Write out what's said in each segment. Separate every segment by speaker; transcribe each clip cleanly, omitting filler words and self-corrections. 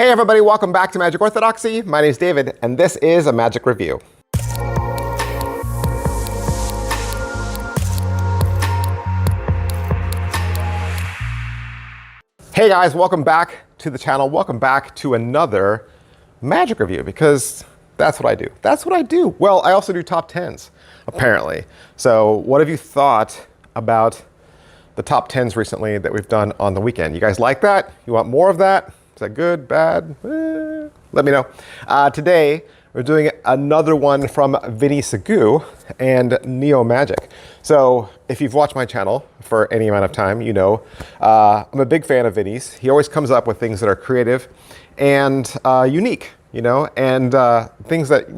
Speaker 1: Hey everybody, welcome back to Magic Orthodoxy. My name is David, and this is a Magic Review. Hey guys, welcome back to the channel. Welcome back to another Magic Review, because that's what I do. That's what I do. Well, I also do top 10s, apparently. So what have you thought about the top 10s recently that we've done on the weekend? You guys like that? You want more of that? Is that good, bad? Let me know. Today, we're doing another one from Vinny Sagoo and Neo Magic. So if you've watched my channel for any amount of time, you know I'm a big fan of Vinny's. He always comes up with things that are creative and unique, you know, and things that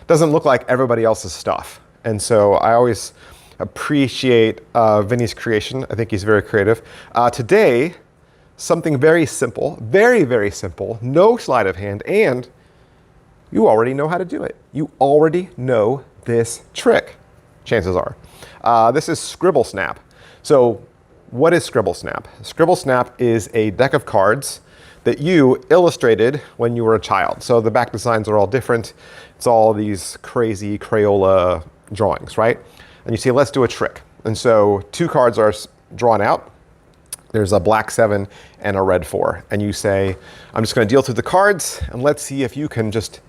Speaker 1: doesn't look like everybody else's stuff. And so I always appreciate Vinny's creation. I think he's very creative. Today, something very simple, very, very simple, no sleight of hand, and you already know how to do it. You already know this trick, chances are. This is Scribble Snap. So what is Scribble Snap? Scribble Snap is a deck of cards that you illustrated when you were a child. So the back designs are all different. It's all these crazy Crayola drawings, right? And you say, let's do a trick. And so two cards are drawn out. There's a black 7 and a red 4. And you say, I'm just going to deal through the cards, and let's see if you can just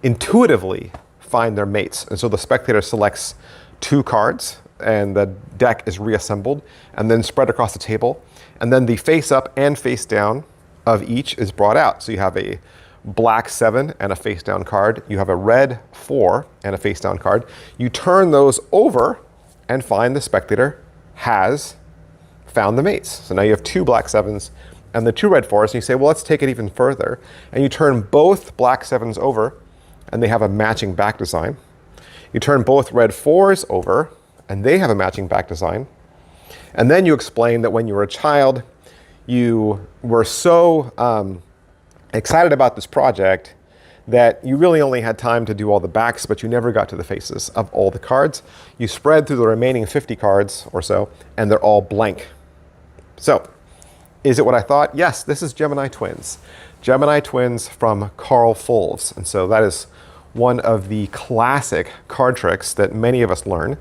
Speaker 1: intuitively find their mates. And so the spectator selects two cards, and the deck is reassembled and then spread across the table. And then the face up and face down of each is brought out. So you have a black 7 and a face down card. You have a red 4 and a face down card. You turn those over and find the spectator has found the mates. So now you have two black 7s and the two red 4s, and you say, well, let's take it even further. And you turn both black 7s over, and they have a matching back design. You turn both red 4s over, and they have a matching back design. And then you explain that when you were a child, you were so excited about this project that you really only had time to do all the backs, but you never got to the faces of all the cards. You spread through the remaining 50 cards or so, and they're all blank. So, is it what I thought? Yes, this is Gemini Twins. Gemini Twins from Carl Fulves. And so that is one of the classic card tricks that many of us learn.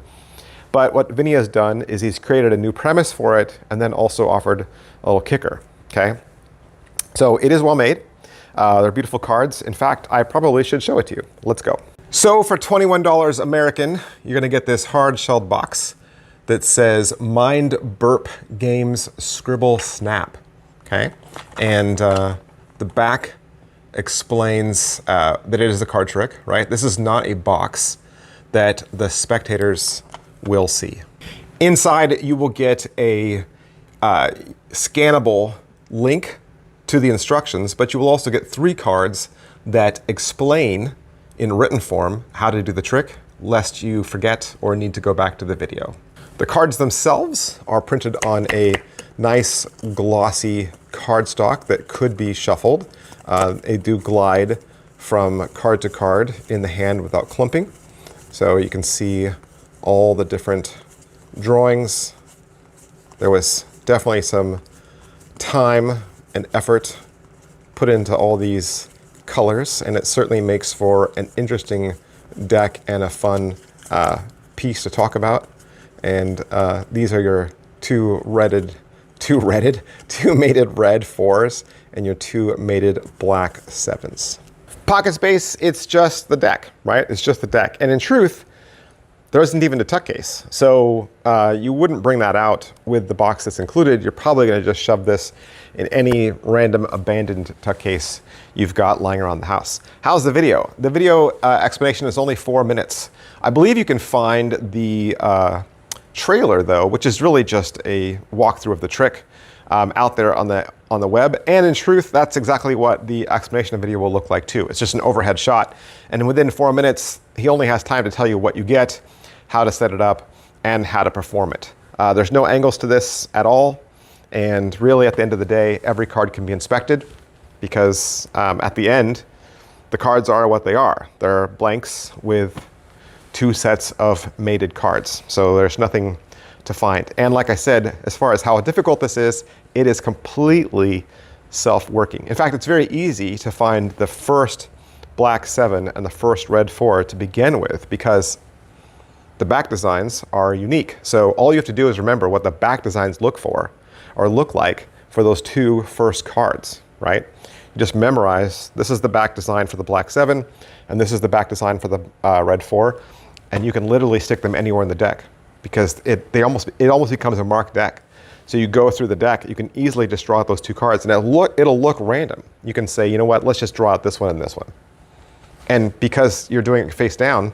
Speaker 1: But what Vinny has done is he's created a new premise for it and then also offered a little kicker, okay? So it is well made. They're beautiful cards. In fact, I probably should show it to you. Let's go. So for $21 American, you're gonna get this hard-shelled box that says Mind Burp Games Scribble Snap, okay? And the back explains that it is a card trick, right? This is not a box that the spectators will see. Inside, you will get a scannable link to the instructions, but you will also get 3 cards that explain in written form how to do the trick, lest you forget or need to go back to the video. The cards themselves are printed on a nice glossy cardstock that could be shuffled. They do glide from card to card in the hand without clumping. So you can see all the different drawings. There was definitely some time and effort put into all these colors, and it certainly makes for an interesting deck and a fun piece to talk about. And these are your two mated red 4s and your two mated black 7s. Pocket space, it's just the deck, right? It's just the deck. And in truth, there isn't even a tuck case. So you wouldn't bring that out with the box that's included. You're probably gonna just shove this in any random abandoned tuck case you've got lying around the house. How's the video? The video explanation is only 4 minutes. I believe you can find the trailer though, which is really just a walkthrough of the trick out there on the web. And in truth, that's exactly what the explanation video will look like too. It's just an overhead shot. And within 4 minutes, he only has time to tell you what you get, how to set it up, and how to perform it. There's no angles to this at all. And really at the end of the day, every card can be inspected because at the end, the cards are what they are. They're blanks with 2 sets of mated cards. So there's nothing to find. And like I said, as far as how difficult this is, it is completely self-working. In fact, it's very easy to find the first black 7 and the first red 4 to begin with because the back designs are unique. So all you have to do is remember what the back designs look like for those 2 first cards, right? You just memorize, this is the back design for the black 7, and this is the back design for the red 4, and you can literally stick them anywhere in the deck because it almost becomes a marked deck. So you go through the deck, you can easily just draw out those 2 cards, and it'll look random. You can say, you know what, let's just draw out this one and this one. And because you're doing it face down,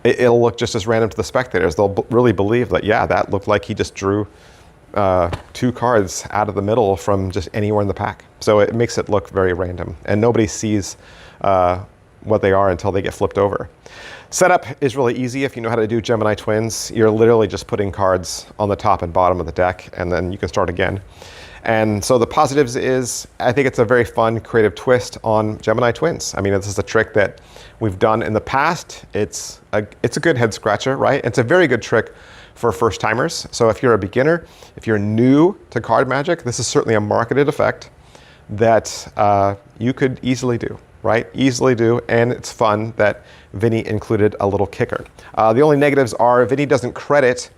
Speaker 1: it'll look just as random to the spectators. They'll really believe that, yeah, that looked like he just drew 2 cards out of the middle from just anywhere in the pack. So it makes it look very random, and nobody sees what they are until they get flipped over. Setup is really easy if you know how to do Gemini twins. You're literally just putting cards on the top and bottom of the deck, and then you can start again. And so the positives is, I think it's a very fun, creative twist on Gemini twins. I mean, this is a trick that we've done in the past. It's a good head scratcher, right? It's a very good trick for first timers. So if you're a beginner, if you're new to card magic, this is certainly a marketed effect that you could easily do, right? Easily do, and it's fun that Vinny included a little kicker. The only negatives are Vinny doesn't credit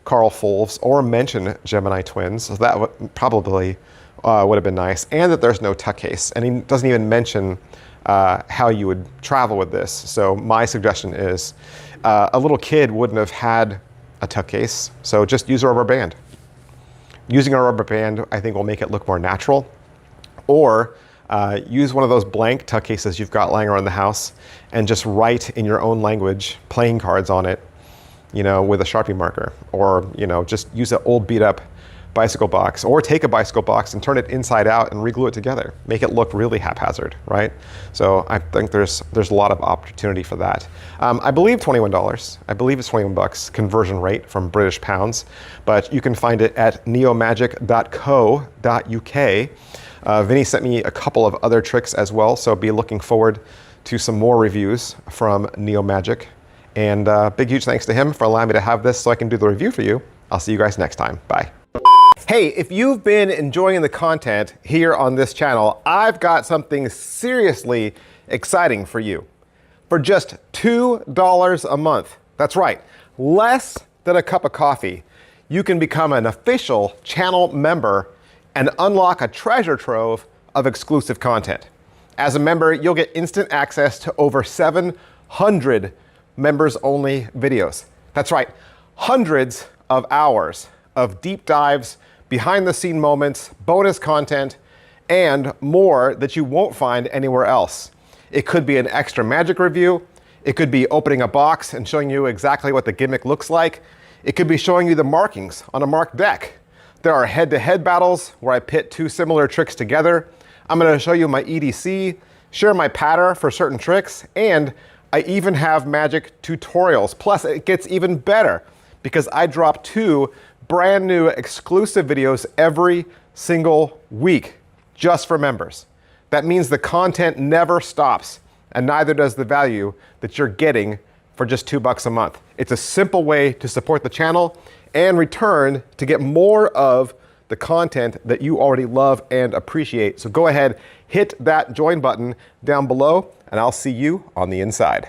Speaker 1: Carl Fulves or mention Gemini twins, so that probably would have been nice, and that there's no tuck case, and he doesn't even mention how you would travel with this. So my suggestion is a little kid wouldn't have had a tuck case, so just use a rubber band. Using a rubber band, I think, will make it look more natural. Or use one of those blank tuck cases you've got lying around the house and just write in your own language playing cards on it, you know, with a Sharpie marker. Or, you know, just use an old beat up bicycle box, or take a bicycle box and turn it inside out and reglue it together. Make it look really haphazard, right? So I think there's a lot of opportunity for that. I believe $21. I believe it's 21 bucks conversion rate from British pounds, but you can find it at neomagic.co.uk. Vinny sent me a couple of other tricks as well, so be looking forward to some more reviews from Neo Magic. And big huge thanks to him for allowing me to have this so I can do the review for you. I'll see you guys next time. Bye. Hey, if you've been enjoying the content here on this channel, I've got something seriously exciting for you. For just $2 a month, that's right, less than a cup of coffee, you can become an official channel member and unlock a treasure trove of exclusive content. As a member, you'll get instant access to over 700 members-only videos. That's right, hundreds of hours of deep dives, behind-the-scene moments, bonus content, and more that you won't find anywhere else. It could be an extra magic review. It could be opening a box and showing you exactly what the gimmick looks like. It could be showing you the markings on a marked deck. There are head-to-head battles where I pit 2 similar tricks together. I'm going to show you my EDC, share my pattern for certain tricks, and I even have magic tutorials. Plus, it gets even better because I drop 2 brand new exclusive videos every single week just for members. That means the content never stops, and neither does the value that you're getting for just $2 a month. It's a simple way to support the channel and return to get more of the content that you already love and appreciate. So go ahead, hit that join button down below, and I'll see you on the inside.